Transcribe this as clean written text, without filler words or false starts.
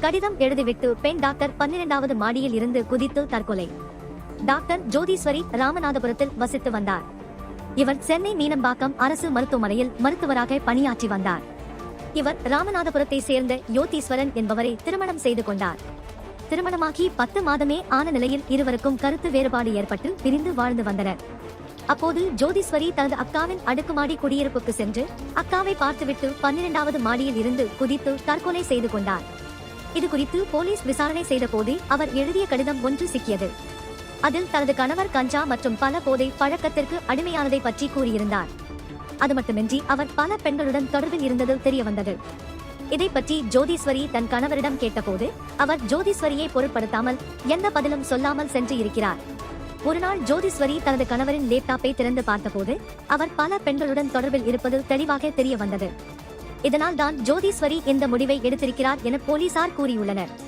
கடிதம் எழுதிவிட்டு பெண் டாக்டர் 12வது மாடியில் இருந்து குதித்து தற்கொலை. டாக்டர் ஜோதீஸ்வரி ராமநாதபுரத்தில் வசித்து வந்தார். இவர் சென்னை மீனம்பாக்கம் அரசு மருத்துவமனையில் மருத்துவராக பணியாற்றி வந்தார். இவர் ராமநாதபுரத்தை சேர்ந்த யோதீஸ்வரன் என்பவரை திருமணம் செய்து கொண்டார். திருமணமாகி 10 மாதமே ஆன நிலையில் இருவருக்கும் கருத்து வேறுபாடு ஏற்பட்டு பிரிந்து வாழ்ந்து வந்தனர். அப்போது ஜோதீஸ்வரி தனது அக்காவின் அடுக்குமாடி குடியிருப்புக்கு சென்று அக்காவை பார்த்துவிட்டு 12வது மாடியில் இருந்து குதித்து தற்கொலை செய்து கொண்டார். இது குறித்து போலீஸ் விசாரணை செய்த போது அவர் எழுதிய கடிதம் ஒன்று சிக்கியது. அதில் தனது கணவர் கஞ்சா மற்றும் பல போதை பழக்கத்திற்கு அடிமையானதை பற்றி கூறியிருந்தார். அது மட்டுமின்றி அவர் பல பெண்களுடன் தொடர்பில் இருந்தது தெரியவந்தது. இதை பற்றி ஜோதீஸ்வரி தன் கணவரிடம் கேட்டபோது அவர் ஜோதீஸ்வரியை பொருட்படுத்தாமல் எந்த பதிலும் சொல்லாமல் சென்று இருக்கிறார். ஒருநாள் ஜோதீஸ்வரி தனது கணவரின் லேப்டாப்பை திறந்து பார்த்தபோது அவர் பல பெண்களுடன் தொடர்பில் இருப்பது தெளிவாக தெரிய வந்தது. இதனால் தான் ஜோதீஸ்வரி இந்த முடிவை எடுத்திருக்கிறார் என போலீசார் கூறியுள்ளனர்.